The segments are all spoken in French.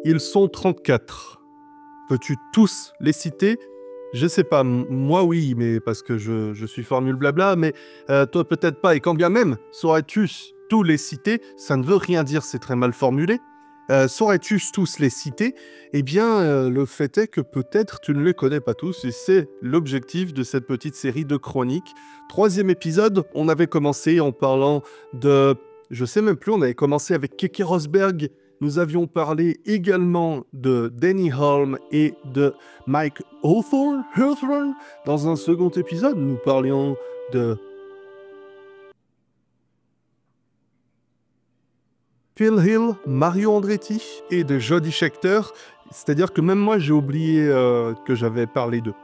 Ils sont 34. Peux-tu tous les citer? Je sais pas, moi oui, mais parce que je suis formule blabla, mais toi peut-être pas. Et quand bien même, saurais-tu tous les citer? Ça ne veut rien dire, c'est très mal formulé. Saurais-tu tous les citer? Eh bien, le fait est que peut-être tu ne les connais pas tous, et c'est l'objectif de cette petite série de chroniques. 3e épisode, on avait commencé en parlant de... Je sais même plus, on avait commencé avec Keke Rosberg. Nous avions parlé également de Danny Hulme et de Mike Hawthorne. Dans un second épisode, nous parlions de Phil Hill, Mario Andretti et de Jody Scheckter. C'est-à-dire que même moi, j'ai oublié que j'avais parlé d'eux.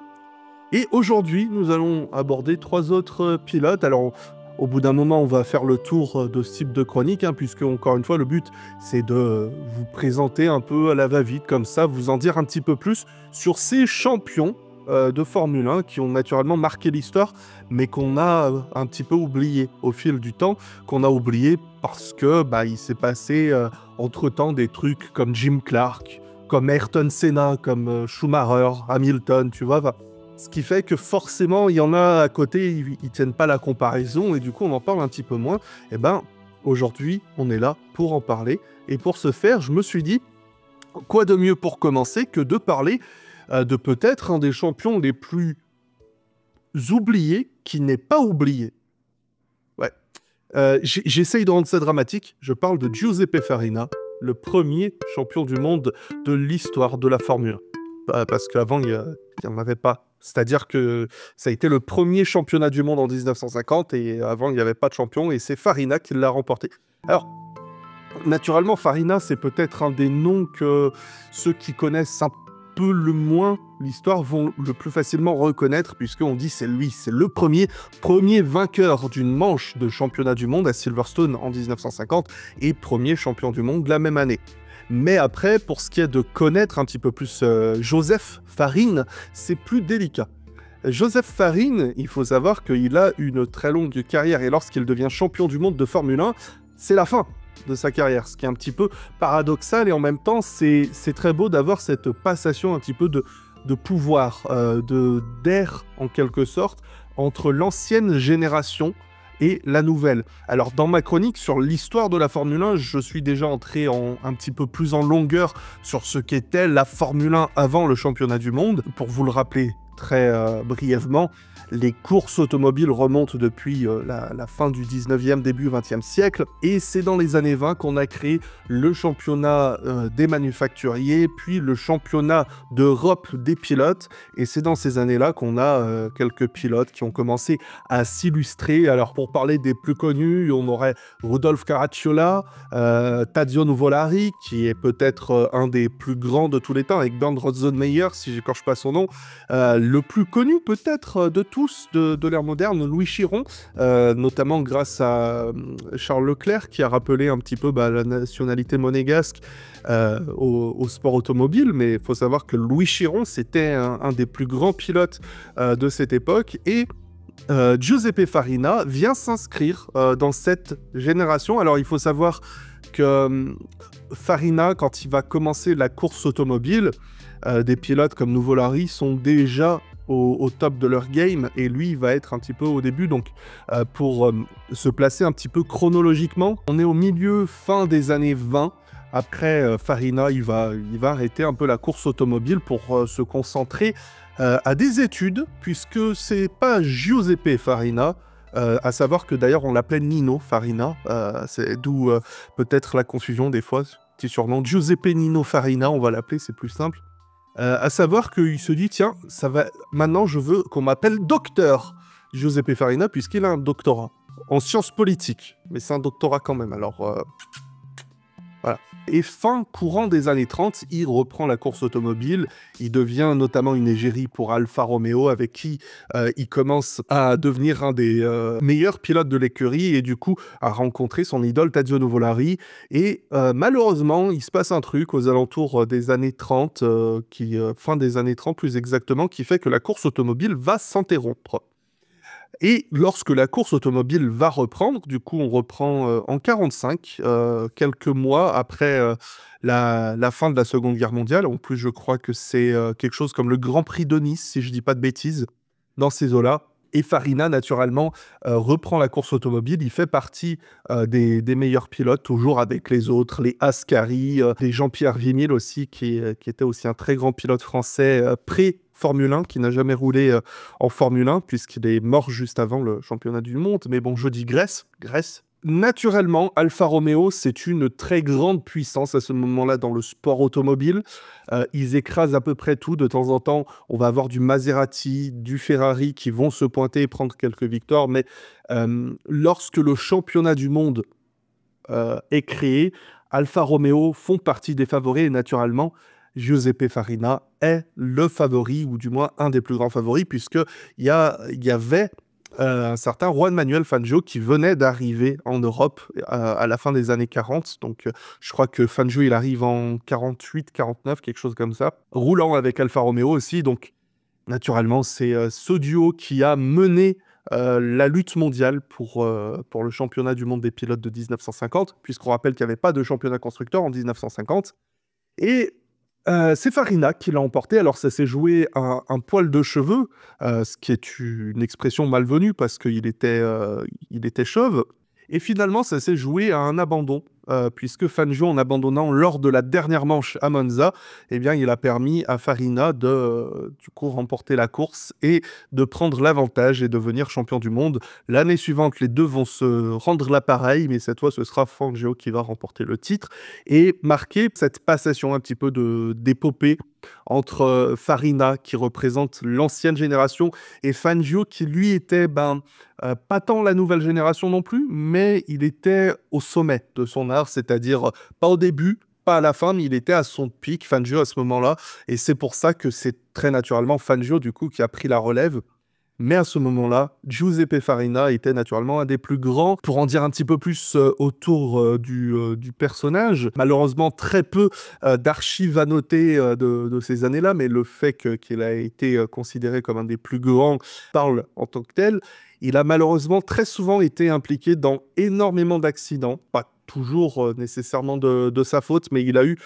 Et aujourd'hui, nous allons aborder 3 autres pilotes. Alors, au bout d'un moment, on va faire le tour de ce type de chronique, puisque, encore une fois, le but, c'est de vous présenter un peu à la va-vite, comme ça, vous en dire un petit peu plus sur ces champions de Formule 1 qui ont naturellement marqué l'histoire, mais qu'on a un petit peu oublié au fil du temps, qu'on a oublié parce que il s'est passé entre-temps des trucs comme Jim Clark, comme Ayrton Senna, comme Schumacher, Hamilton, tu vois. Ce qui fait que forcément, il y en a à côté, ils tiennent pas la comparaison, et du coup, on en parle un petit peu moins. Et aujourd'hui, on est là pour en parler. Et pour ce faire, je me suis dit, quoi de mieux pour commencer que de parler de peut-être un des champions les plus oubliés qui n'est pas oublié. Ouais. J'essaye de rendre ça dramatique. Je parle de Giuseppe Farina, le premier champion du monde de l'histoire de la Formule 1. Parce qu'avant, il n'y en avait pas. C'est-à-dire que ça a été le premier championnat du monde en 1950, et avant, il n'y avait pas de champion, et c'est Farina qui l'a remporté. Alors, naturellement, Farina, c'est peut-être un des noms que ceux qui connaissent un peu le moins l'histoire vont le plus facilement reconnaître, puisqu'on dit c'est lui, c'est le premier vainqueur d'une manche de championnat du monde à Silverstone en 1950, et premier champion du monde la même année. Mais après, pour ce qui est de connaître un petit peu plus Joseph Farine, c'est plus délicat. Joseph Farine, il faut savoir qu'il a une très longue carrière, et lorsqu'il devient champion du monde de Formule 1, c'est la fin de sa carrière, ce qui est un petit peu paradoxal, et en même temps, c'est très beau d'avoir cette passation un petit peu de pouvoir, d'air en quelque sorte, entre l'ancienne génération et la nouvelle. Alors, dans ma chronique sur l'histoire de la Formule 1, je suis déjà entré un petit peu plus en longueur sur ce qu'était la Formule 1 avant le championnat du monde. Pour vous le rappeler très brièvement, les courses automobiles remontent depuis la fin du 19e, début 20e siècle, et c'est dans les années 20 qu'on a créé le championnat des manufacturiers, puis le championnat d'Europe des pilotes, et c'est dans ces années-là qu'on a quelques pilotes qui ont commencé à s'illustrer. Alors, pour parler des plus connus, on aurait Rudolf Caracciola, Tadzio Nuvolari, qui est peut-être un des plus grands de tous les temps, avec Bernd Rotzenmeier, si j'écorche pas son nom, le plus connu peut-être de tous de l'ère moderne, Louis Chiron, notamment grâce à Charles Leclerc, qui a rappelé un petit peu la nationalité monégasque au sport automobile. Mais il faut savoir que Louis Chiron, c'était un des plus grands pilotes de cette époque, et Giuseppe Farina vient s'inscrire dans cette génération. Alors, il faut savoir que Farina, quand il va commencer la course automobile, des pilotes comme Nuvolari sont déjà au top de leur game, et lui, il va être un petit peu au début. Donc, pour se placer un petit peu chronologiquement, on est au fin des années 20. Après, Farina, il va arrêter un peu la course automobile pour se concentrer à des études, puisque c'est pas Giuseppe Farina, à savoir que d'ailleurs on l'appelait Nino Farina, c'est d'où peut-être la confusion des fois, petit surnom, Giuseppe Nino Farina, on va l'appeler, c'est plus simple. À savoir qu'il se dit, tiens, maintenant je veux qu'on m'appelle docteur Giuseppe Farina, puisqu'il a un doctorat en sciences politiques, mais c'est un doctorat quand même, alors voilà. Et fin courant des années 30, il reprend la course automobile, il devient notamment une égérie pour Alfa Romeo, avec qui il commence à devenir un des meilleurs pilotes de l'écurie, et du coup à rencontrer son idole Tadzio Nuvolari. Et malheureusement, il se passe un truc aux alentours des années 30, fin des années 30 plus exactement, qui fait que la course automobile va s'interrompre. Et lorsque la course automobile va reprendre, du coup on reprend en 1945, quelques mois après la fin de la Seconde Guerre mondiale. En plus, je crois que c'est quelque chose comme le Grand Prix de Nice, si je dis pas de bêtises, dans ces eaux-là. Et Farina, naturellement, reprend la course automobile. Il fait partie des meilleurs pilotes, toujours avec les autres, les Ascari, les Jean-Pierre Vimille aussi, qui était aussi un très grand pilote français pré-Formule 1, qui n'a jamais roulé en Formule 1, puisqu'il est mort juste avant le championnat du monde. Mais bon, je digresse. Naturellement, Alfa Romeo, c'est une très grande puissance à ce moment-là dans le sport automobile. Ils écrasent à peu près tout. De temps en temps, on va avoir du Maserati, du Ferrari qui vont se pointer et prendre quelques victoires. Mais lorsque le championnat du monde est créé, Alfa Romeo font partie des favoris et naturellement, Giuseppe Farina est le favori, ou du moins un des plus grands favoris, puisqu'il y avait un certain Juan Manuel Fangio qui venait d'arriver en Europe à la fin des années 40. Donc, je crois que Fangio, il arrive en 48, 49, quelque chose comme ça. Roulant avec Alfa Romeo aussi. Donc, naturellement, c'est ce duo qui a mené la lutte mondiale pour le championnat du monde des pilotes de 1950, puisqu'on rappelle qu'il n'y avait pas de championnat constructeur en 1950. Et c'est Farina qui l'a emporté. Alors, ça s'est joué un poil de cheveux, ce qui est une expression malvenue parce qu'il était chauve. Et finalement, ça s'est joué à un abandon, puisque Fangio, en abandonnant lors de la dernière manche à Monza, eh bien, il a permis à Farina de, du coup, remporter la course et de prendre l'avantage et devenir champion du monde. L'année suivante, les deux vont se rendre l'appareil, mais cette fois, ce sera Fangio qui va remporter le titre et marquer cette passation un petit peu d'épopée entre Farina, qui représente l'ancienne génération, et Fangio, qui lui était pas tant la nouvelle génération non plus, mais il était au sommet de son art, c'est-à-dire pas au début, pas à la fin, mais il était à son pic, Fangio, à ce moment-là, et c'est pour ça que c'est très naturellement Fangio, du coup, qui a pris la relève. Mais à ce moment-là, Giuseppe Farina était naturellement un des plus grands. Pour en dire un petit peu plus autour du personnage, malheureusement très peu d'archives à noter de ces années-là, mais le fait qu'il a été considéré comme un des plus grands parle en tant que tel. Il a malheureusement très souvent été impliqué dans énormément d'accidents, pas toujours nécessairement de sa faute, mais il a eu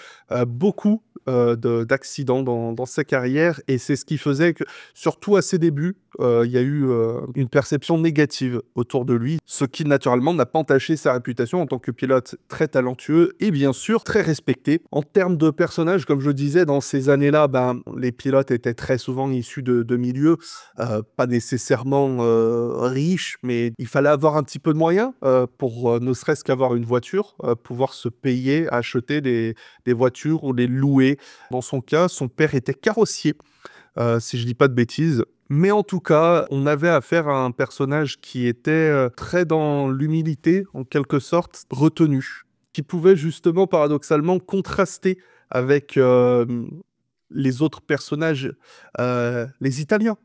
beaucoup d'accidents dans sa carrière, et c'est ce qui faisait que, surtout à ses débuts, il y a eu une perception négative autour de lui, ce qui naturellement n'a pas entaché sa réputation en tant que pilote très talentueux et bien sûr très respecté. En termes de personnages, comme je disais, dans ces années-là, les pilotes étaient très souvent issus de milieux pas nécessairement riches, mais il fallait avoir un petit peu de moyens pour ne serait-ce qu'avoir une voiture, pouvoir se payer, acheter des voitures ou les louer. Dans son cas, son père était carrossier, si je dis pas de bêtises. Mais en tout cas, on avait affaire à un personnage qui était très dans l'humilité, en quelque sorte, retenu, qui pouvait justement, paradoxalement, contraster avec les autres personnages, les Italiens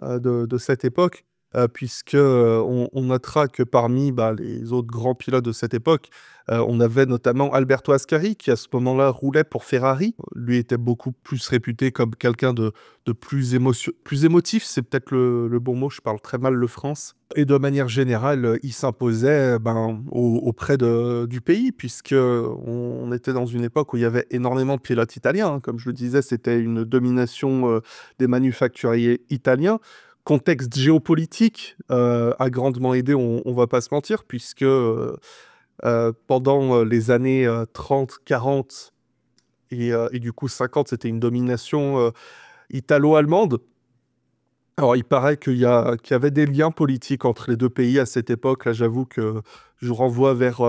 de cette époque, puisque on notera que parmi les autres grands pilotes de cette époque, on avait notamment Alberto Ascari, qui à ce moment-là roulait pour Ferrari. Lui était beaucoup plus réputé comme quelqu'un de plus émotif, c'est peut-être le bon mot, je parle très mal le France. Et de manière générale, il s'imposait auprès du pays, puisque on était dans une époque où il y avait énormément de pilotes italiens. Comme je le disais, c'était une domination des manufacturiers italiens. Contexte géopolitique a grandement aidé, on va pas se mentir, puisque pendant les années 30, 40 et du coup 50, c'était une domination italo-allemande. Alors, il paraît qu'il y avait des liens politiques entre les deux pays à cette époque. Là, j'avoue que je renvoie vers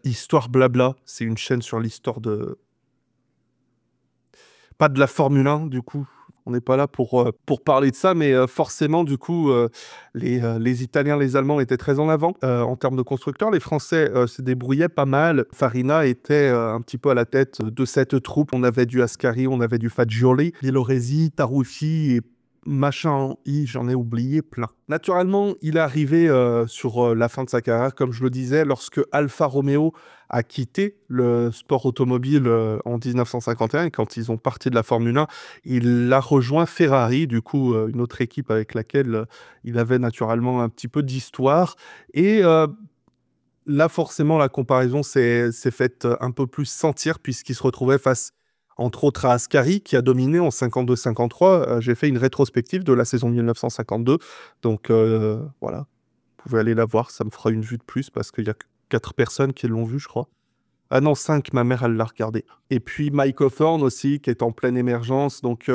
Histoire Blabla. C'est une chaîne sur l'histoire de... Pas de la Formule 1, du coup. On n'est pas là pour parler de ça, mais forcément, du coup, les Italiens, les Allemands étaient très en avant en termes de constructeurs. Les Français se débrouillaient pas mal. Farina était un petit peu à la tête de cette troupe. On avait du Ascari, on avait du Fagioli, Villoresi, Taruffi et machin, j'en ai oublié plein. Naturellement, il est arrivé sur la fin de sa carrière, comme je le disais, lorsque Alfa Romeo a quitté le sport automobile en 1951, et quand ils ont parti de la Formule 1, il a rejoint Ferrari, du coup, une autre équipe avec laquelle il avait naturellement un petit peu d'histoire. Et là, forcément, la comparaison s'est faite un peu plus sentir, puisqu'il se retrouvait face, entre autres, à Ascari, qui a dominé en 52-53. J'ai fait une rétrospective de la saison 1952. Donc, voilà, vous pouvez aller la voir. Ça me fera une vue de plus, parce qu'il y a 4 personnes qui l'ont vue, je crois. Ah non, 5, ma mère, elle l'a regardé. Et puis Mike Hawthorne aussi, qui est en pleine émergence. Donc,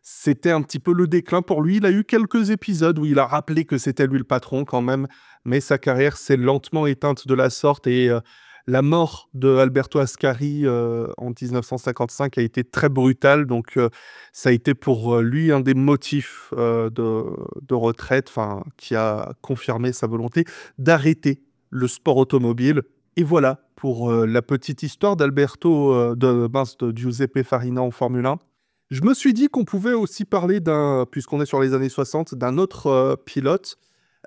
c'était un petit peu le déclin pour lui. Il a eu quelques épisodes où il a rappelé que c'était lui le patron quand même, mais sa carrière s'est lentement éteinte de la sorte, et la mort de Alberto Ascari en 1955 a été très brutale. Donc ça a été pour lui un des motifs de retraite, qui a confirmé sa volonté d'arrêter le sport automobile. Et voilà pour la petite histoire de Giuseppe Farina en Formule 1. Je me suis dit qu'on pouvait aussi parler puisqu'on est sur les années 60, d'un autre pilote.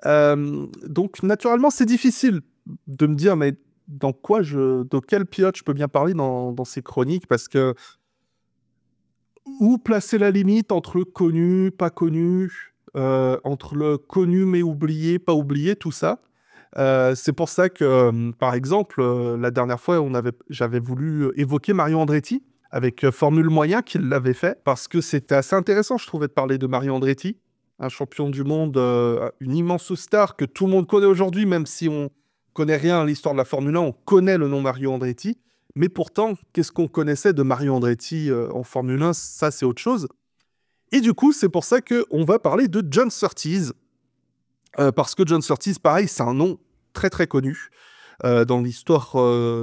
Donc, naturellement, c'est difficile de me dire, mais de quel pilote je peux bien parler dans ces chroniques, parce que où placer la limite entre le connu, pas connu, entre le connu mais oublié, pas oublié, tout ça. C'est pour ça que, par exemple, la dernière fois, j'avais voulu évoquer Mario Andretti, avec Formule Moyen, qu'il l'avait fait, parce que c'était assez intéressant, je trouvais, de parler de Mario Andretti, un champion du monde, une immense star que tout le monde connaît aujourd'hui, même si on connaît rien à l'histoire de la Formule 1, on connaît le nom Mario Andretti. Mais pourtant, qu'est-ce qu'on connaissait de Mario Andretti en Formule 1? Ça, c'est autre chose. Et du coup, c'est pour ça qu'on va parler de John Surtees, parce que John Surtees, pareil, c'est un nom très très connu dans l'histoire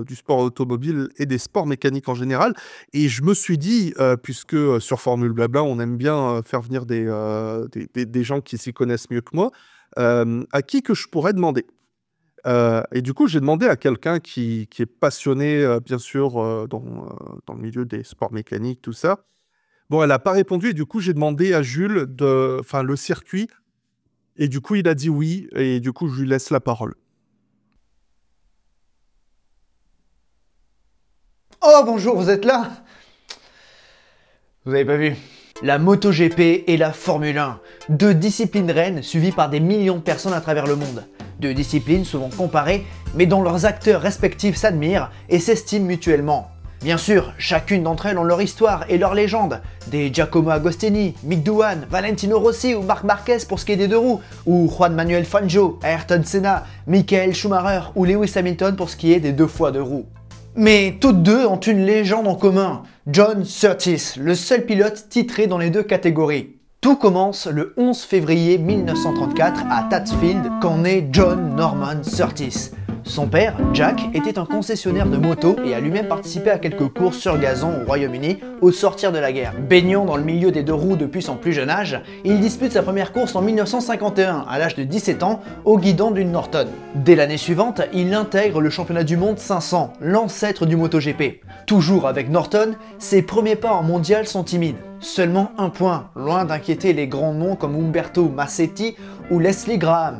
du sport automobile et des sports mécaniques en général. Et je me suis dit, puisque sur Formule Blabla, on aime bien faire venir des gens qui s'y connaissent mieux que moi, à qui que je pourrais demander. Et du coup, j'ai demandé à quelqu'un qui est passionné, bien sûr, dans le milieu des sports mécaniques, tout ça. Bon, elle n'a pas répondu, et du coup, j'ai demandé à Jules le circuit. Et du coup, il a dit oui, et du coup, je lui laisse la parole. Oh bonjour, vous êtes là? Vous avez pas vu? La MotoGP et la Formule 1, deux disciplines reines suivies par des millions de personnes à travers le monde. Deux disciplines souvent comparées, mais dont leurs acteurs respectifs s'admirent et s'estiment mutuellement. Bien sûr, chacune d'entre elles ont leur histoire et leur légende. Des Giacomo Agostini, Mick Doohan, Valentino Rossi ou Marc Marquez pour ce qui est des deux roues, ou Juan Manuel Fangio, Ayrton Senna, Michael Schumacher ou Lewis Hamilton pour ce qui est des 2x2 roues. Mais toutes deux ont une légende en commun, John Surtees, le seul pilote titré dans les deux catégories. Tout commence le 11 février 1934 à Tatfield quand naît John Norman Surtees. Son père, Jack, était un concessionnaire de motos et a lui-même participé à quelques courses sur gazon au Royaume-Uni au sortir de la guerre. Baignant dans le milieu des deux roues depuis son plus jeune âge, il dispute sa première course en 1951, à l'âge de 17 ans, au guidon d'une Norton. Dès l'année suivante, il intègre le championnat du monde 500, l'ancêtre du MotoGP. Toujours avec Norton, ses premiers pas en mondial sont timides. Seulement un point, loin d'inquiéter les grands noms comme Umberto Massetti ou Leslie Graham.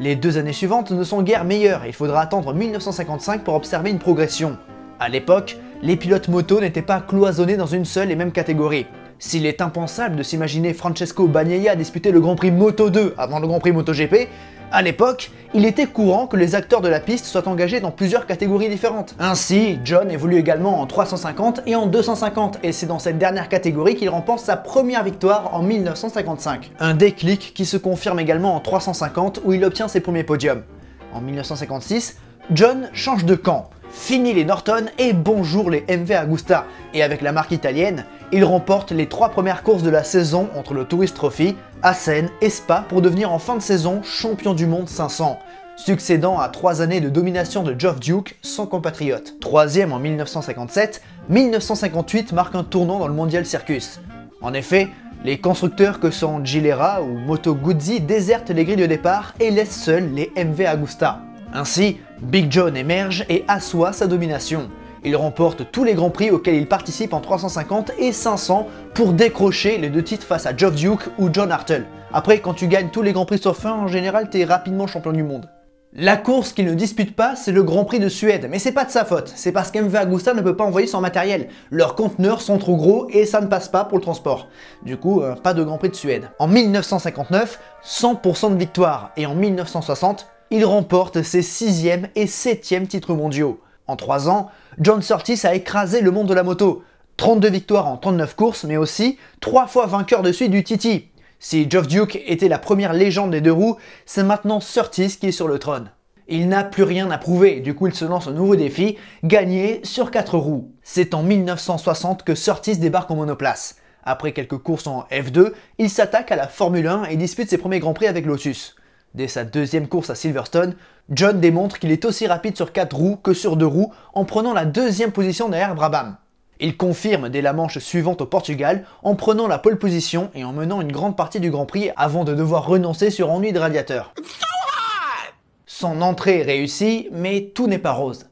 Les 2 années suivantes ne sont guère meilleures et il faudra attendre 1955 pour observer une progression. À l'époque, les pilotes moto n'étaient pas cloisonnés dans une seule et même catégorie. S'il est impensable de s'imaginer Francesco Bagnaia disputer le Grand Prix Moto 2 avant le Grand Prix MotoGP, à l'époque, il était courant que les acteurs de la piste soient engagés dans plusieurs catégories différentes. Ainsi, John évolue également en 350 et en 250, et c'est dans cette dernière catégorie qu'il remporte sa première victoire en 1955. Un déclic qui se confirme également en 350 où il obtient ses premiers podiums. En 1956, John change de camp. Fini les Norton et bonjour les MV Agusta, et avec la marque italienne, il remporte les 3 premières courses de la saison entre le Tourist Trophy, Assen et Spa pour devenir en fin de saison champion du monde 500, succédant à 3 années de domination de Geoff Duke, son compatriote. 3e en 1957, 1958 marque un tournant dans le Mondial Circus. En effet, les constructeurs que sont Gilera ou Moto Guzzi désertent les grilles de départ et laissent seuls les MV Agusta. Ainsi, Big John émerge et assoit sa domination. Il remporte tous les grands prix auxquels il participe en 350 et 500 pour décrocher les 2 titres face à Geoff Duke ou John Hartle. Après, quand tu gagnes tous les grands prix sauf un, en général, t'es rapidement champion du monde. La course qu'il ne dispute pas, c'est le Grand Prix de Suède, mais c'est pas de sa faute, c'est parce qu'MV Agusta ne peut pas envoyer son matériel. Leurs conteneurs sont trop gros et ça ne passe pas pour le transport. Du coup, pas de Grand Prix de Suède. En 1959, 100% de victoire, et en 1960, il remporte ses 6e et 7e titres mondiaux. En 3 ans, John Surtees a écrasé le monde de la moto. 32 victoires en 39 courses, mais aussi 3 fois vainqueur de suite du TT. Si Geoff Duke était la première légende des 2 roues, c'est maintenant Surtees qui est sur le trône. Il n'a plus rien à prouver, du coup il se lance un nouveau défi, gagner sur 4 roues. C'est en 1960 que Surtees débarque en monoplace. Après quelques courses en F2, il s'attaque à la Formule 1 et dispute ses premiers Grands Prix avec Lotus. Dès sa 2e course à Silverstone, John démontre qu'il est aussi rapide sur 4 roues que sur 2 roues en prenant la 2e position derrière Brabham. Il confirme dès la manche suivante au Portugal en prenant la pole position et en menant une grande partie du Grand Prix avant de devoir renoncer sur ennui de radiateur. Son entrée est réussie, mais tout n'est pas rose.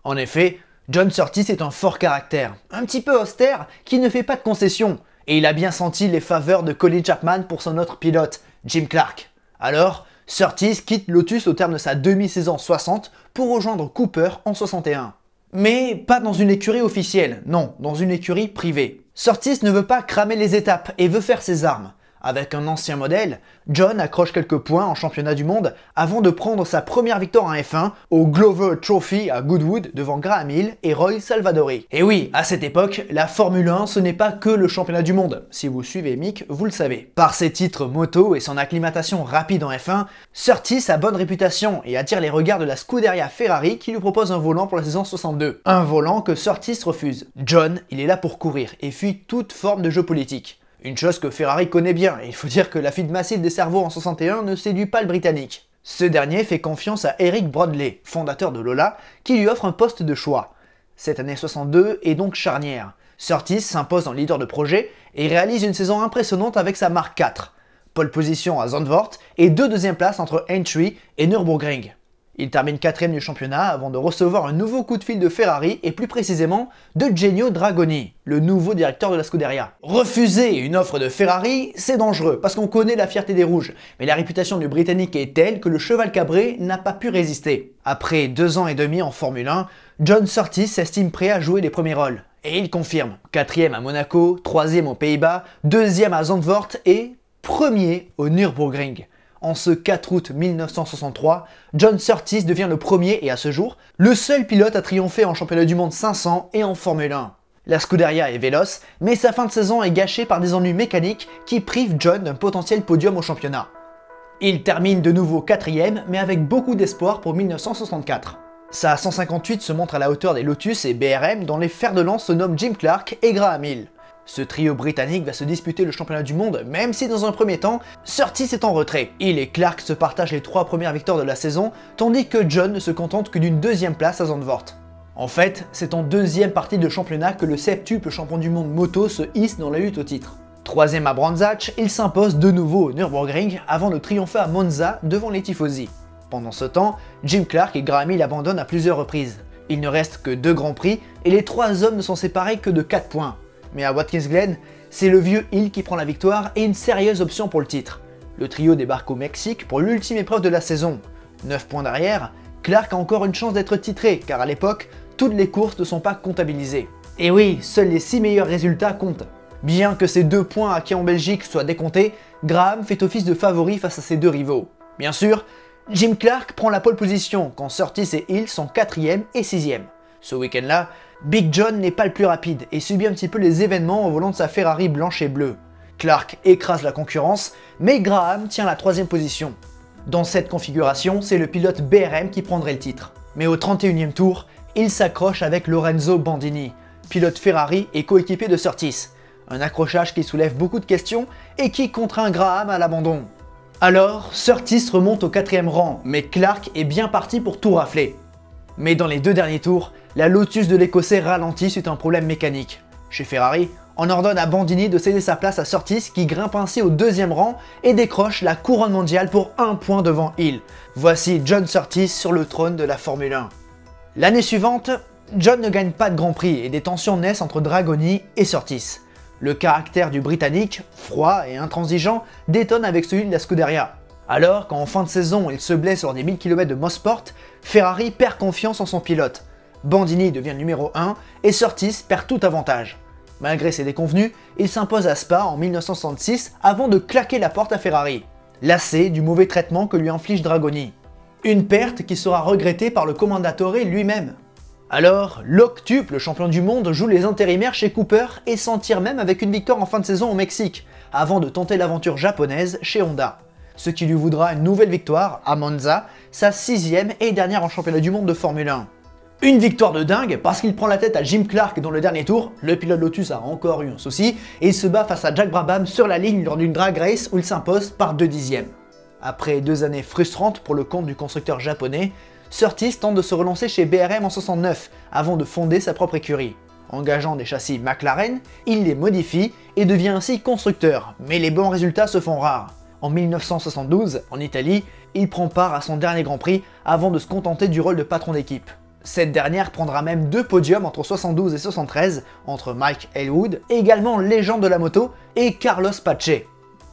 En effet, John Surtees est un fort caractère, un petit peu austère, qui ne fait pas de concessions, et il a bien senti les faveurs de Colin Chapman pour son autre pilote, Jim Clark. Alors, Surtees quitte Lotus au terme de sa demi-saison 60 pour rejoindre Cooper en 61. Mais pas dans une écurie officielle, non, dans une écurie privée. Surtees ne veut pas cramer les étapes et veut faire ses armes. Avec un ancien modèle, John accroche quelques points en championnat du monde avant de prendre sa première victoire en F1 au Glover Trophy à Goodwood devant Graham Hill et Roy Salvadori. Et oui, à cette époque, la Formule 1 ce n'est pas que le championnat du monde. Si vous suivez Mick, vous le savez. Par ses titres moto et son acclimatation rapide en F1, Surtees a bonne réputation et attire les regards de la Scuderia Ferrari qui lui propose un volant pour la saison 62. Un volant que Surtees refuse. John, il est là pour courir et fuit toute forme de jeu politique. Une chose que Ferrari connaît bien, et il faut dire que la fuite massive des cerveaux en 61 ne séduit pas le Britannique. Ce dernier fait confiance à Eric Broadley, fondateur de Lola, qui lui offre un poste de choix. Cette année 62 est donc charnière. Surtees s'impose en leader de projet et réalise une saison impressionnante avec sa Mark IV. Pole position à Zandvoort et 2 deuxièmes places entre Aintree et Nürburgring. Il termine 4ème du championnat avant de recevoir un nouveau coup de fil de Ferrari et plus précisément de Genio Dragoni, le nouveau directeur de la Scuderia. Refuser une offre de Ferrari, c'est dangereux parce qu'on connaît la fierté des rouges, mais la réputation du Britannique est telle que le cheval cabré n'a pas pu résister. Après 2 ans et demi en Formule 1, John Surtees s'estime prêt à jouer les premiers rôles. Et il confirme. 4ème à Monaco, 3ème aux Pays-Bas, 2ème à Zandvoort et 1er au Nürburgring. En ce 4 août 1963, John Surtees devient le premier et à ce jour, le seul pilote à triompher en championnat du monde 500 et en Formule 1. La Scuderia est véloce, mais sa fin de saison est gâchée par des ennuis mécaniques qui privent John d'un potentiel podium au championnat. Il termine de nouveau 4ème, mais avec beaucoup d'espoir pour 1964. Sa 158 se montre à la hauteur des Lotus et BRM dont les fers de lance se nomment Jim Clark et Graham Hill. Ce trio britannique va se disputer le championnat du monde, même si dans un premier temps, Surtees est en retrait. Hill et Clark se partagent les 3 premières victoires de la saison, tandis que John ne se contente que d'une 2ème place à Zandvoort. En fait, c'est en 2ème partie de championnat que le septuple champion du monde moto se hisse dans la lutte au titre. 3ème à Brands Hatch, il s'impose de nouveau au Nürburgring avant de triompher à Monza devant les tifosi. Pendant ce temps, Jim Clark et Graham Hill abandonnent à plusieurs reprises. Il ne reste que 2 grands prix et les 3 hommes ne sont séparés que de 4 points. Mais à Watkins Glen, c'est le vieux Hill qui prend la victoire et une sérieuse option pour le titre. Le trio débarque au Mexique pour l'ultime épreuve de la saison. 9 points derrière, Clark a encore une chance d'être titré car à l'époque, toutes les courses ne sont pas comptabilisées. Et oui, seuls les 6 meilleurs résultats comptent. Bien que ces 2 points acquis en Belgique soient décomptés, Graham fait office de favori face à ses 2 rivaux. Bien sûr, Jim Clark prend la pole position quand Surtees et Hill sont 4ème et 6ème. Ce week-end-là, Big John n'est pas le plus rapide et subit un petit peu les événements au volant de sa Ferrari blanche et bleue. Clark écrase la concurrence, mais Graham tient la 3ème position. Dans cette configuration, c'est le pilote BRM qui prendrait le titre. Mais au 31e tour, il s'accroche avec Lorenzo Bandini, pilote Ferrari et coéquipier de Surtees. Un accrochage qui soulève beaucoup de questions et qui contraint Graham à l'abandon. Alors, Surtees remonte au 4ème rang, mais Clark est bien parti pour tout rafler. Mais dans les 2 derniers tours, la Lotus de l'Écossais ralentit suite à un problème mécanique. Chez Ferrari, on ordonne à Bandini de céder sa place à Surtees qui grimpe ainsi au 2ème rang et décroche la couronne mondiale pour 1 point devant Hill. Voici John Surtees sur le trône de la Formule 1. L'année suivante, John ne gagne pas de Grand Prix et des tensions naissent entre Dragoni et Surtees. Le caractère du Britannique, froid et intransigeant, détonne avec celui de la Scuderia. Alors qu'en fin de saison il se blesse lors des 1000 km de Mosport, Ferrari perd confiance en son pilote. Bandini devient numéro 1 et Surtees perd tout avantage. Malgré ses déconvenues, il s'impose à Spa en 1966 avant de claquer la porte à Ferrari, lassé du mauvais traitement que lui inflige Dragoni. Une perte qui sera regrettée par le commendatore lui-même. Alors, l'octuple champion du monde joue les intérimaires chez Cooper et s'en tire même avec une victoire en fin de saison au Mexique, avant de tenter l'aventure japonaise chez Honda. Ce qui lui voudra une nouvelle victoire à Monza, sa 6e et dernière en championnat du monde de Formule 1. Une victoire de dingue parce qu'il prend la tête à Jim Clark dans le dernier tour, le pilote Lotus a encore eu un souci, et il se bat face à Jack Brabham sur la ligne lors d'une drag race où il s'impose par 2 dixièmes. Après 2 années frustrantes pour le compte du constructeur japonais, Surtees tente de se relancer chez BRM en 69 avant de fonder sa propre écurie. Engageant des châssis McLaren, il les modifie et devient ainsi constructeur, mais les bons résultats se font rares. En 1972, en Italie, il prend part à son dernier Grand Prix avant de se contenter du rôle de patron d'équipe. Cette dernière prendra même 2 podiums entre 72 et 73 entre Mike Elwood, également légende de la moto, et Carlos Pace.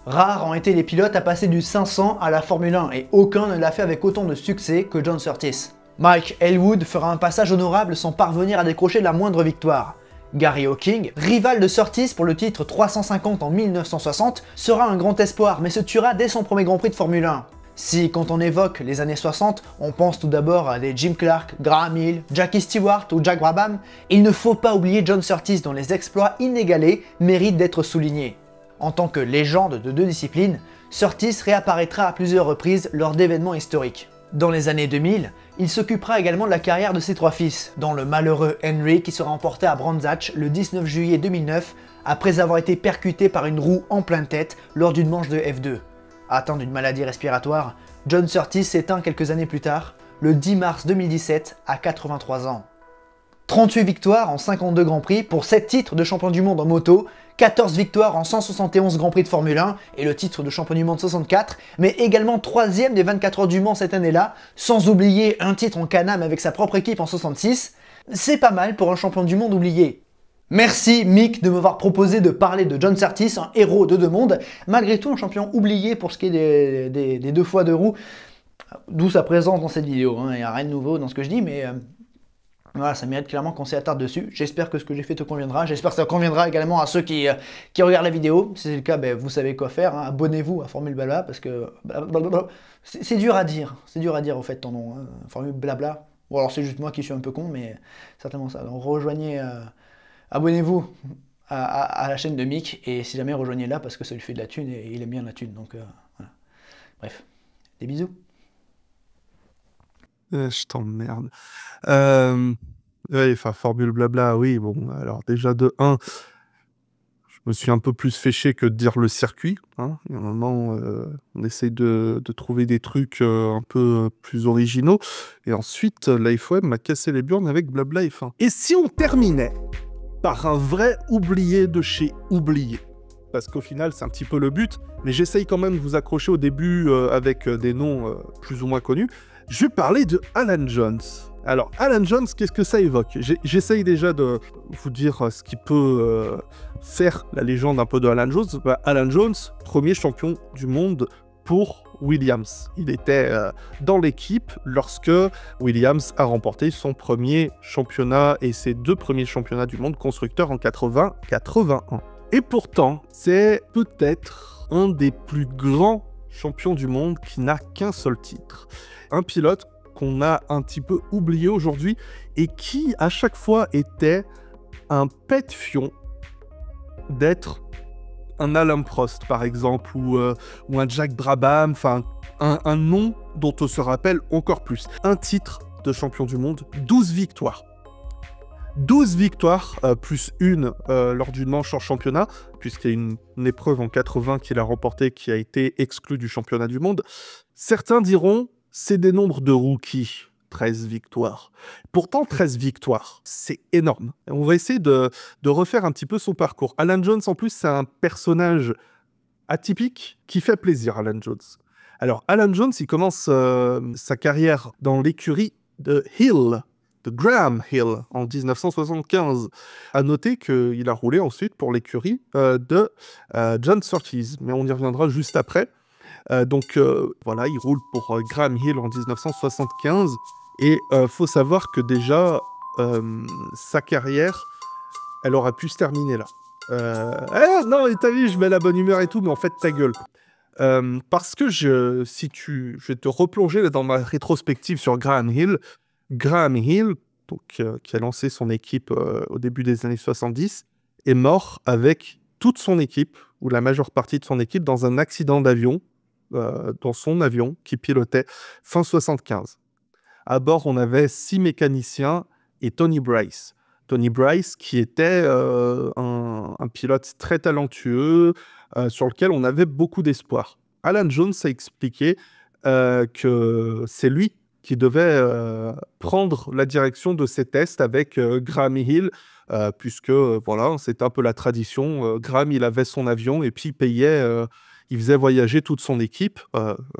Rares ont été les pilotes à passer du 500 à la Formule 1 et aucun ne l'a fait avec autant de succès que John Surtees. Mike Elwood fera un passage honorable sans parvenir à décrocher la moindre victoire. Gary Hawking, rival de Surtees pour le titre 350 en 1960, sera un grand espoir mais se tuera dès son premier Grand Prix de Formule 1. Si, quand on évoque les années 60, on pense tout d'abord à des Jim Clark, Graham Hill, Jackie Stewart ou Jack Brabham, il ne faut pas oublier John Surtees dont les exploits inégalés méritent d'être soulignés. En tant que légende de 2 disciplines, Surtees réapparaîtra à plusieurs reprises lors d'événements historiques. Dans les années 2000, il s'occupera également de la carrière de ses 3 fils, dont le malheureux Henry qui sera emporté à Brands Hatch le 19 juillet 2009 après avoir été percuté par une roue en pleine tête lors d'une manche de F2. Atteint d'une maladie respiratoire, John Surtees s'éteint quelques années plus tard, le 10 mars 2017 à 83 ans. 38 victoires en 52 Grands Prix pour 7 titres de champion du monde en moto, 14 victoires en 171 Grands Prix de Formule 1 et le titre de champion du monde 64, mais également 3e des 24 heures du Mans cette année-là, sans oublier un titre en Can-Am avec sa propre équipe en 66. C'est pas mal pour un champion du monde oublié. Merci Mick de m'avoir proposé de parler de John Surtees, un héros de 2 mondes, malgré tout un champion oublié pour ce qui est des 2 fois 2 roues, d'où sa présence dans cette vidéo. Il n'y a rien de nouveau dans ce que je dis, mais voilà, ça mérite clairement qu'on s'y attarde dessus. J'espère que ce que j'ai fait te conviendra, j'espère que ça conviendra également à ceux qui regardent la vidéo. Si c'est le cas, vous savez quoi faire, abonnez-vous à Formule Blabla, parce que c'est dur à dire, au fait ton nom, Formule Blabla. Ou alors c'est juste moi qui suis un peu con, mais certainement ça. Donc rejoignez... Abonnez-vous à la chaîne de Mick et si jamais rejoignez-la parce que ça lui fait de la thune et il aime bien la thune. Donc voilà. Bref, des bisous. Je t'emmerde. Ouais, enfin, Formule Blabla, oui, bon, alors déjà de 1, je me suis un peu plus fait chier que de dire le circuit. Hein. Il y a un moment, on essaye de trouver des trucs un peu plus originaux. Et ensuite, l'AFOM m'a cassé les burnes avec Blabla F1. Et si on terminait par un vrai oublié de chez oublié. Parce qu'au final, c'est un petit peu le but, mais j'essaye quand même de vous accrocher au début avec des noms plus ou moins connus. Je vais parler de Alan Jones. Alors, Alan Jones, qu'est-ce que ça évoque? J'essaye déjà de vous dire ce qui peut faire la légende un peu de Alan Jones. Alan Jones, premier champion du monde pour Williams. Il était dans l'équipe lorsque Williams a remporté son premier championnat et ses 2 premiers championnats du monde constructeurs en 80-81. Et pourtant, c'est peut-être un des plus grands champions du monde qui n'a qu'un seul titre. Un pilote qu'on a un petit peu oublié aujourd'hui et qui, à chaque fois, était un pet fion d'être un Alain Prost, par exemple, ou un Jack Brabham, enfin, un nom dont on se rappelle encore plus. Un titre de champion du monde, 12 victoires. 12 victoires, plus une lors d'une manche en championnat, puisqu'il y a une épreuve en 80 qu'il a remportée qui a été exclue du championnat du monde. Certains diront, c'est des nombres de rookies. 13 victoires. Pourtant, 13 victoires, c'est énorme. On va essayer de refaire un petit peu son parcours. Alan Jones, en plus, c'est un personnage atypique qui fait plaisir, Alan Jones. Alors, Alan Jones, il commence sa carrière dans l'écurie de Hill. de Graham Hill en 1975. À noter qu'il a roulé ensuite pour l'écurie de John Surtees, mais on y reviendra juste après. Voilà, il roule pour Graham Hill en 1975 et faut savoir que déjà sa carrière, elle aurait pu se terminer là. Non, t'as vu, je mets la bonne humeur et tout, mais en fait, ta gueule. Parce que je vais te replonger dans ma rétrospective sur Graham Hill. Graham Hill, qui a lancé son équipe au début des années 70, est mort avec toute son équipe, ou la majeure partie de son équipe, dans un accident d'avion, dans son avion qu'il pilotait fin 75. À bord, on avait 6 mécaniciens et Tony Bryce. Tony Bryce, qui était un pilote très talentueux, sur lequel on avait beaucoup d'espoir. Alan Jones a expliqué que c'est lui qui devait prendre la direction de ces tests avec Graham Hill, puisque voilà, c'était un peu la tradition. Graham, il avait son avion et puis il payait... il faisait voyager toute son équipe.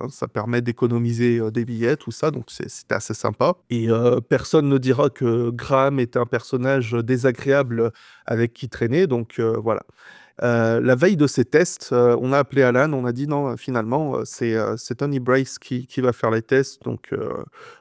Ça permet d'économiser des billets, tout ça, donc c'était assez sympa. Et personne ne dira que Graham était un personnage désagréable avec qui traîner, donc voilà. La veille de ces tests, on a appelé Alan, on a dit non, finalement, c'est Tony Bryce qui va faire les tests, donc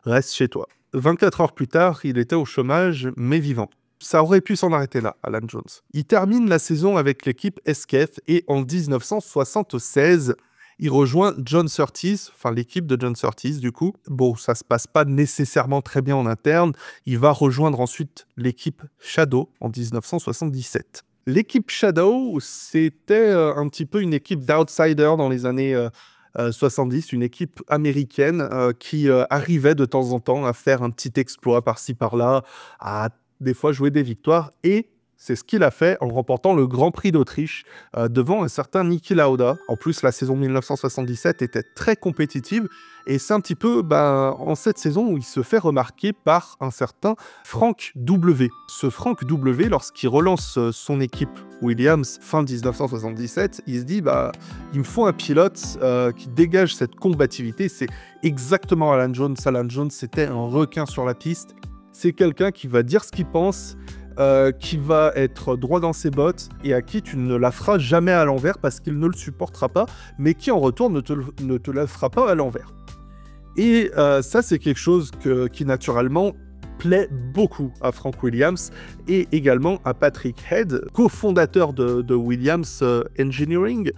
reste chez toi. 24 heures plus tard, il était au chômage, mais vivant. Ça aurait pu s'en arrêter là, Alan Jones. Il termine la saison avec l'équipe SKF et en 1976, il rejoint John Surtees, enfin l'équipe de John Surtees du coup. Bon, ça se passe pas nécessairement très bien en interne. Il va rejoindre ensuite l'équipe Shadow en 1977. L'équipe Shadow, c'était un petit peu une équipe d'outsiders dans les années 70, une équipe américaine qui arrivait de temps en temps à faire un petit exploit par-ci par-là, à des fois jouer des victoires, et c'est ce qu'il a fait en remportant le Grand Prix d'Autriche devant un certain Niki Lauda. En plus, la saison 1977 était très compétitive, et c'est un petit peu en cette saison où il se fait remarquer par un certain Frank W. Ce Frank W, lorsqu'il relance son équipe Williams fin 1977, il se dit il me faut un pilote qui dégage cette combativité. C'est exactement Alan Jones. Alan Jones, c'était un requin sur la piste. C'est quelqu'un qui va dire ce qu'il pense, qui va être droit dans ses bottes et à qui tu ne la feras jamais à l'envers parce qu'il ne le supportera pas, mais qui en retour ne te la fera pas à l'envers. Et ça, c'est quelque chose qui naturellement plaît beaucoup à Frank Williams et également à Patrick Head, cofondateur de Williams Engineering.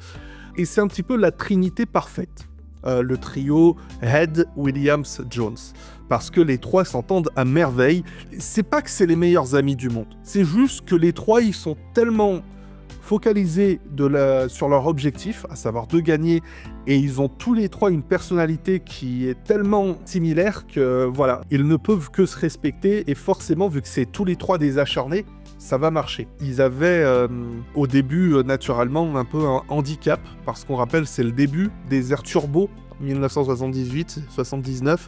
Et c'est un petit peu la trinité parfaite. Le trio Head, Williams, Jones. Parce que les trois s'entendent à merveille. C'est pas que c'est les meilleurs amis du monde. C'est juste que les trois, ils sont tellement focalisés sur leur objectif, à savoir de gagner, et ils ont tous les trois une personnalité qui est tellement similaire que voilà, ils ne peuvent que se respecter, et forcément, vu que c'est tous les trois des acharnés, ça va marcher. Ils avaient au début, naturellement, un peu un handicap, parce qu'on rappelle, c'est le début des airs turbo, 1978-79.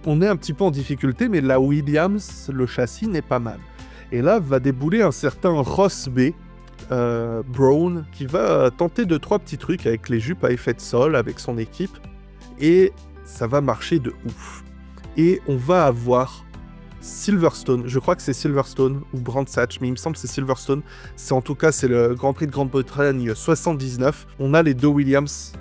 On est un petit peu en difficulté, mais la Williams, le châssis n'est pas mal. Et là, va débouler un certain Ross B. Brown, qui va tenter 2-3 petits trucs avec les jupes à effet de sol, avec son équipe, et ça va marcher de ouf. Et on va avoir Silverstone, je crois que c'est Silverstone ou Brands Hatch, mais il me semble que c'est Silverstone. C'est le Grand Prix de Grande-Bretagne 79. On a les deux Williams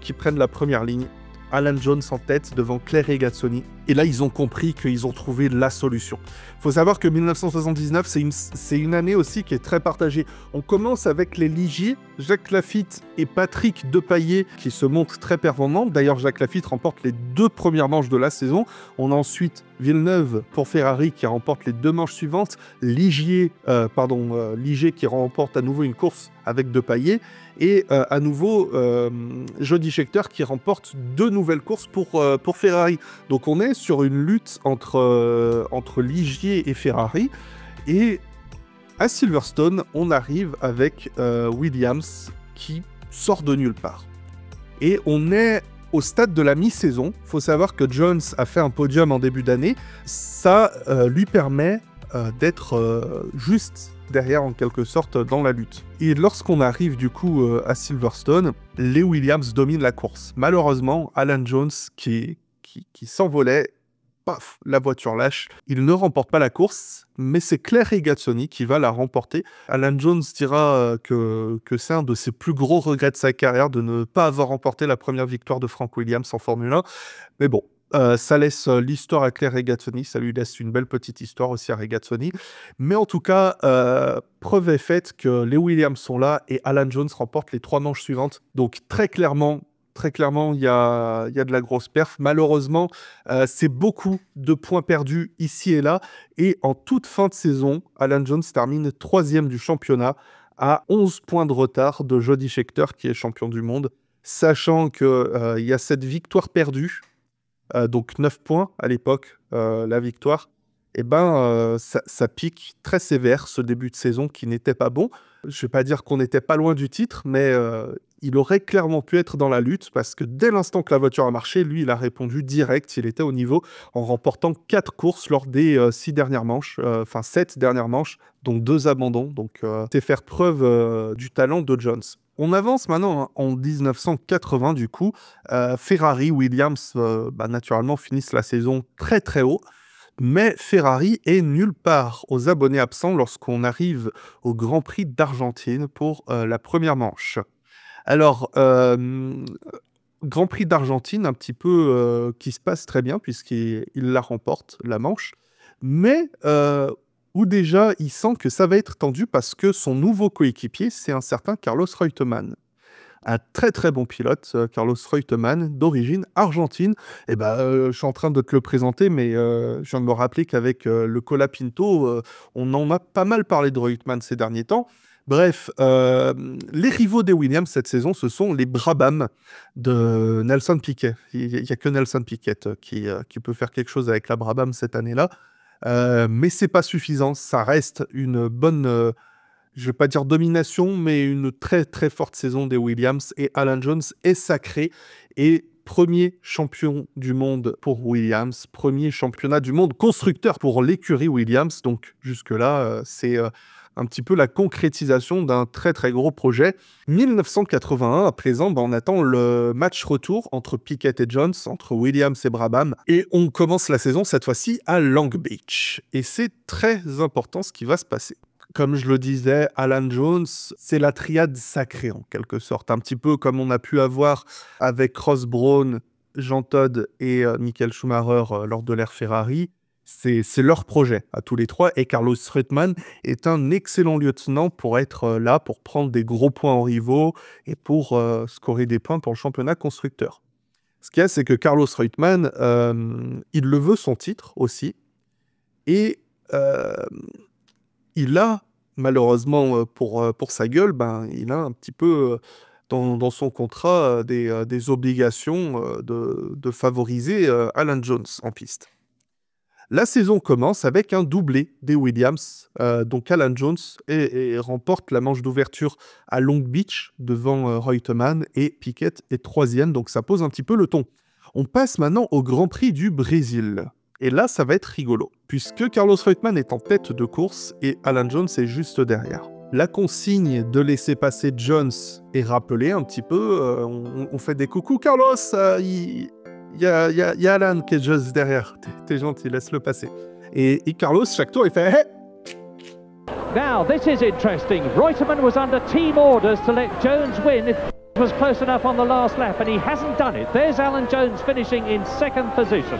qui prennent la première ligne. Alan Jones en tête devant Claire Regazzoni. Et là, ils ont compris qu'ils ont trouvé la solution. Il faut savoir que 1979, c'est une année aussi qui est très partagée. On commence avec les Ligier, Jacques Laffite et Patrick Depailler, qui se montrent très performants. D'ailleurs, Jacques Laffite remporte les 2 premières manches de la saison. On a ensuite Villeneuve pour Ferrari qui remporte les 2 manches suivantes. Ligier qui remporte à nouveau une course avec Depailler. Et à nouveau, Jody Scheckter qui remporte 2 nouvelles courses pour Ferrari. Donc on est sur une lutte entre Ligier et Ferrari. Et à Silverstone, on arrive avec Williams qui sort de nulle part. Et on est au stade de la mi-saison. Il faut savoir que Jones a fait un podium en début d'année. Ça lui permet d'être juste derrière en quelque sorte dans la lutte. Et lorsqu'on arrive du coup à Silverstone, les Williams dominent la course. Malheureusement, Alan Jones qui s'envolait paf, la voiture lâche. Il ne remporte pas la course, mais c'est Claire Regazzoni qui va la remporter. Alan Jones dira que c'est un de ses plus gros regrets de sa carrière de ne pas avoir remporté la première victoire de Frank Williams en Formule 1. Mais bon, ça laisse l'histoire à Claire Regazzoni, ça lui laisse une belle petite histoire aussi à Regazzoni. Mais en tout cas, preuve est faite que les Williams sont là et Alan Jones remporte les 3 manches suivantes. Donc très clairement, il y a de la grosse perf. Malheureusement, c'est beaucoup de points perdus ici et là. Et en toute fin de saison, Alan Jones termine 3e du championnat à 11 points de retard de Jody Scheckter qui est champion du monde. Sachant qu'il y a cette victoire perdue, donc 9 points à l'époque, la victoire, et ça pique très sévère ce début de saison qui n'était pas bon. Je ne vais pas dire qu'on n'était pas loin du titre, mais il aurait clairement pu être dans la lutte parce que dès l'instant que la voiture a marché, lui, il a répondu direct, il était au niveau en remportant 4 courses lors des 7 dernières manches, donc 2 abandons. Donc c'est faire preuve du talent de Jones. On avance maintenant en 1980 du coup. Ferrari, Williams, naturellement finissent la saison très très haut. Mais Ferrari est nulle part aux abonnés absents lorsqu'on arrive au Grand Prix d'Argentine pour la première manche. Alors, Grand Prix d'Argentine, un petit peu qui se passe très bien puisqu'il la remporte, la manche. Mais où déjà, il sent que ça va être tendu parce que son nouveau coéquipier, c'est un certain Carlos Reutemann. Un très très bon pilote, Carlos Reutemann, d'origine argentine. Et je suis en train de te le présenter, mais je viens de me rappeler qu'avec le Colapinto, on en a pas mal parlé de Reutemann ces derniers temps. Bref, les rivaux des Williams cette saison, ce sont les Brabham de Nelson Piquet. Il n'y a que Nelson Piquet qui peut faire quelque chose avec la Brabham cette année-là. Mais c'est pas suffisant. Ça reste une bonne, je vais pas dire domination, mais une très très forte saison des Williams. Et Alan Jones est sacré et premier champion du monde pour Williams, premier championnat du monde constructeur pour l'écurie Williams. Donc jusque-là, c'est un petit peu la concrétisation d'un très très gros projet. 1981, à présent, on attend le match retour entre Piquet et Jones, entre Williams et Brabham, et on commence la saison cette fois-ci à Long Beach. Et c'est très important ce qui va se passer. Comme je le disais, Alan Jones, c'est la triade sacrée en quelque sorte, un petit peu comme on a pu avoir avec Ross Brawn, Jean Todt et Michael Schumacher lors de l'ère Ferrari. C'est leur projet à tous les trois et Carlos Reutemann est un excellent lieutenant pour être là, pour prendre des gros points en rivaux et pour scorer des points pour le championnat constructeur. Ce qu'il y a, c'est que Carlos Reutemann, il le veut son titre aussi et il a, malheureusement pour sa gueule, il a un petit peu dans son contrat des obligations de favoriser Alan Jones en piste. La saison commence avec un doublé des Williams, donc Alan Jones et remporte la manche d'ouverture à Long Beach devant Reutemann et Piquet est 3e, donc ça pose un petit peu le ton. On passe maintenant au Grand Prix du Brésil. Et là, ça va être rigolo, puisque Carlos Reutemann est en tête de course et Alan Jones est juste derrière. La consigne de laisser passer Jones est rappelée un petit peu. On fait des coucous, Carlos, il y a Alan qui est juste derrière. T'es gentil, laisse-le passer. Et Carlos, chaque tour, il fait hey! Now, this is interesting. Reutemann was under team orders to let Jones win if it was close enough on the last lap, and he hasn't done it. There's Alan Jones finishing in 2nd position.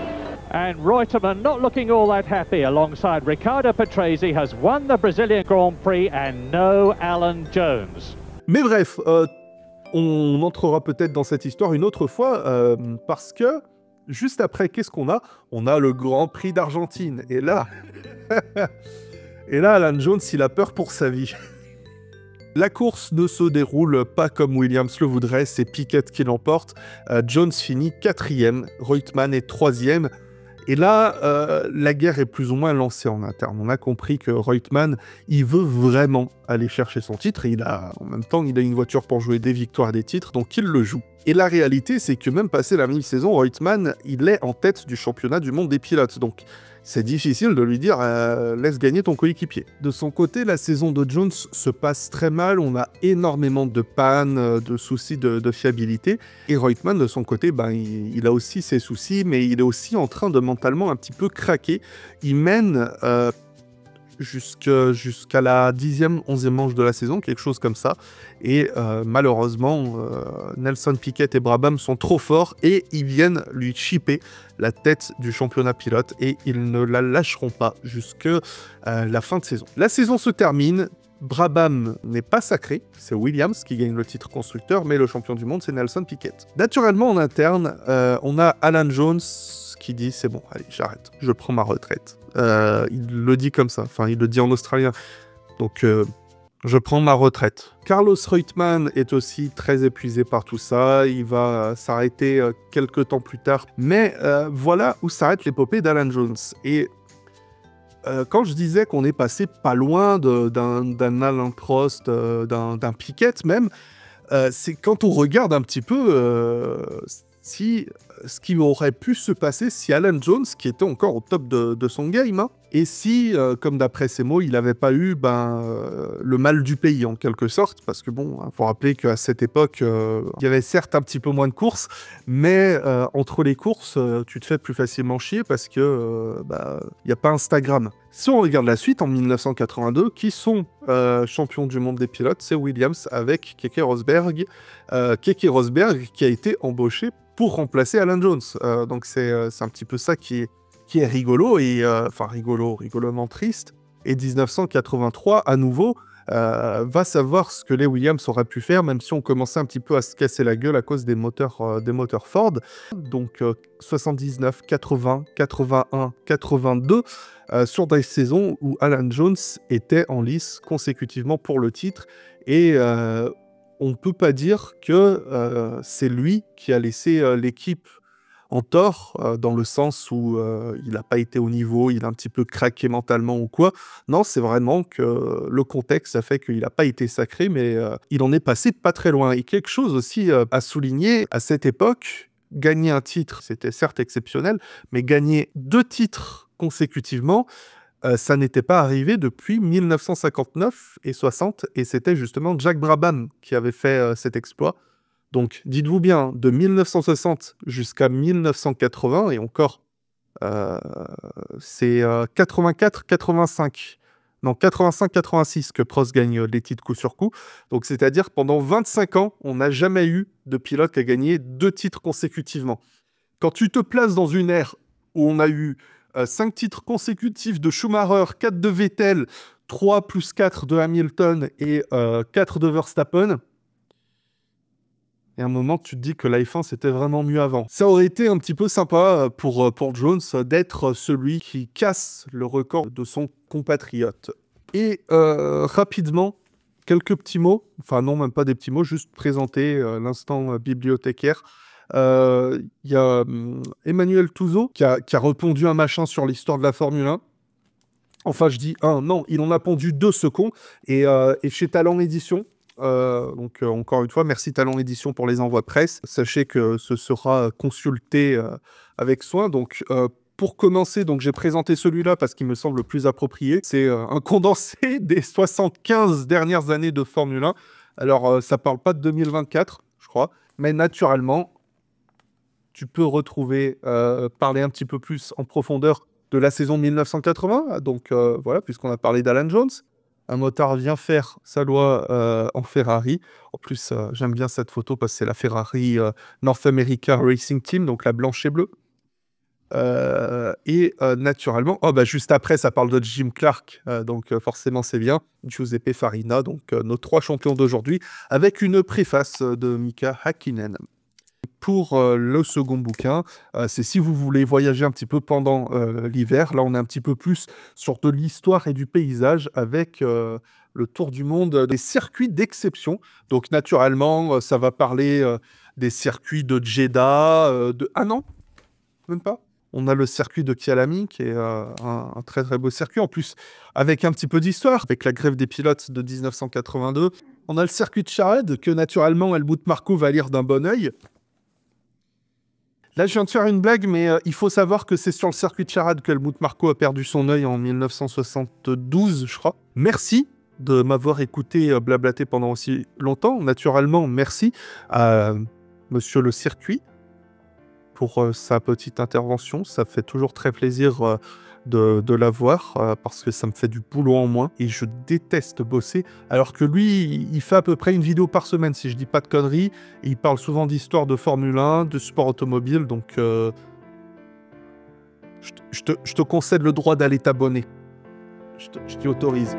And Reutemann not looking all that happy alongside Riccardo Patrese has won the Brazilian Grand Prix and no Alan Jones. Mais bref, on entrera peut-être dans cette histoire une autre fois parce que juste après, qu'est-ce qu'on a? On a le Grand Prix d'Argentine. Et là, Alan Jones, il a peur pour sa vie. La course ne se déroule pas comme Williams le voudrait, c'est Piquet qui l'emporte. Jones finit 4e, Reutemann est 3e. Et là, la guerre est plus ou moins lancée en interne. On a compris que Reutemann, il veut vraiment aller chercher son titre. Et en même temps, il a une voiture pour jouer des victoires et des titres, donc il le joue. Et la réalité, c'est que même passé la mi-saison, Reutemann, il est en tête du championnat du monde des pilotes. Donc, c'est difficile de lui dire laisse gagner ton coéquipier. De son côté, la saison de Jones se passe très mal, on a énormément de pannes, de soucis de fiabilité, et Reutemann de son côté, il a aussi ses soucis, mais il est aussi en train de mentalement un petit peu craquer. Il mène jusqu'à la 10e, 11e manche de la saison, quelque chose comme ça. Et malheureusement, Nelson Piquet et Brabham sont trop forts et ils viennent lui chipper la tête du championnat pilote et ils ne la lâcheront pas jusqu'à la fin de saison. La saison se termine. Brabham n'est pas sacré, c'est Williams qui gagne le titre constructeur, mais le champion du monde, c'est Nelson Piquet. Naturellement, en interne, on a Alan Jones qui dit « c'est bon, allez, j'arrête, je prends ma retraite ». Il le dit comme ça, enfin il le dit en australien, donc je prends ma retraite. Carlos Reutemann est aussi très épuisé par tout ça, il va s'arrêter quelques temps plus tard, mais voilà où s'arrête l'épopée d'Alan Jones. Et quand je disais qu'on est passé pas loin d'un Alain Prost, d'un Piquet même, c'est quand on regarde un petit peu ce qui aurait pu se passer si Alan Jones, qui était encore au top de son game, et si, comme d'après ses mots, il n'avait pas eu le mal du pays en quelque sorte, parce que bon, faut rappeler qu'à cette époque, il y avait certes un petit peu moins de courses, mais entre les courses, tu te fais plus facilement chier parce que il n'y a pas Instagram. Si on regarde la suite, en 1982, qui sont champions du monde des pilotes, c'est Williams avec Keke Rosberg. Keke Rosberg qui a été embauché pour remplacer Alan Jones. Donc c'est un petit peu ça qui est rigolo, et rigolement triste. Et 1983, à nouveau, va savoir ce que les Williams auraient pu faire, même si on commençait un petit peu à se casser la gueule à cause des moteurs Ford. Donc 79, 80, 81, 82, sur des saisons où Alan Jones était en lice consécutivement pour le titre, et on ne peut pas dire que c'est lui qui a laissé l'équipe en tort, dans le sens où il n'a pas été au niveau, il a un petit peu craqué mentalement ou quoi. Non, c'est vraiment que le contexte a fait qu'il n'a pas été sacré, mais il en est passé pas très loin. Et quelque chose aussi à souligner, à cette époque, gagner un titre, c'était certes exceptionnel, mais gagner 2 titres consécutivement, ça n'était pas arrivé depuis 1959 et 60, et c'était justement Jack Brabham qui avait fait cet exploit. Donc, dites-vous bien, de 1960 jusqu'à 1980, et encore, c'est 84-85, non, 85-86 que Prost gagne les titres coup sur coup. Donc, c'est-à-dire, pendant 25 ans, on n'a jamais eu de pilote qui a gagné 2 titres consécutivement. Quand tu te places dans une ère où on a eu 5 titres consécutifs de Schumacher, 4 de Vettel, 3 plus 4 de Hamilton et 4 de Verstappen, et à un moment, tu te dis que la F1, c'était vraiment mieux avant. Ça aurait été un petit peu sympa pour Jones d'être celui qui casse le record de son compatriote. Et rapidement, quelques petits mots, enfin non, même pas des petits mots, juste présenter l'instant bibliothécaire. Il y a Emmanuel Touzeau qui a répondu un machin sur l'histoire de la Formule 1. Enfin, je dis un, non, il en a pondu 2, ce con. Et chez Talent Édition, donc encore une fois, merci Talent Édition pour les envois presse. Sachez que ce sera consulté avec soin. Donc pour commencer, donc j'ai présenté celui-là parce qu'il me semble le plus approprié. C'est un condensé des 75 dernières années de Formule 1. Alors ça parle pas de 2024, je crois, mais naturellement, tu peux retrouver, parler un petit peu plus en profondeur de la saison 1980. Donc voilà, puisqu'on a parlé d'Alan Jones. Un motard vient faire sa loi en Ferrari. En plus, j'aime bien cette photo parce que c'est la Ferrari North America Racing Team, donc la blanche et bleue. Et naturellement, juste après, ça parle de Jim Clark, donc forcément c'est bien. Giuseppe Farina, donc nos 3 champions d'aujourd'hui, avec une préface de Mika Häkkinen. Pour le second bouquin, c'est si vous voulez voyager un petit peu pendant l'hiver. Là, on est un petit peu plus sur de l'histoire et du paysage avec le tour du monde des circuits d'exception. Donc, naturellement, ça va parler des circuits de Jeddah, Ah non, même pas. On a le circuit de Kyalami, qui est un très très beau circuit. En plus, avec un petit peu d'histoire, avec la grève des pilotes de 1982. On a le circuit de Shared, que naturellement, Helmut Marko va lire d'un bon œil. Là, je viens de faire une blague, mais il faut savoir que c'est sur le circuit de Charade que Helmut Marko a perdu son œil en 1972, je crois. Merci de m'avoir écouté blablater pendant aussi longtemps. Naturellement, merci à Monsieur le Circuit pour sa petite intervention. Ça fait toujours très plaisir de la voir parce que ça me fait du boulot en moins et je déteste bosser. Alors que lui, il fait à peu près une vidéo par semaine, si je dis pas de conneries. Et il parle souvent d'histoire de Formule 1, de sport automobile. Donc, je te concède le droit d'aller t'abonner. Je t'y autorise.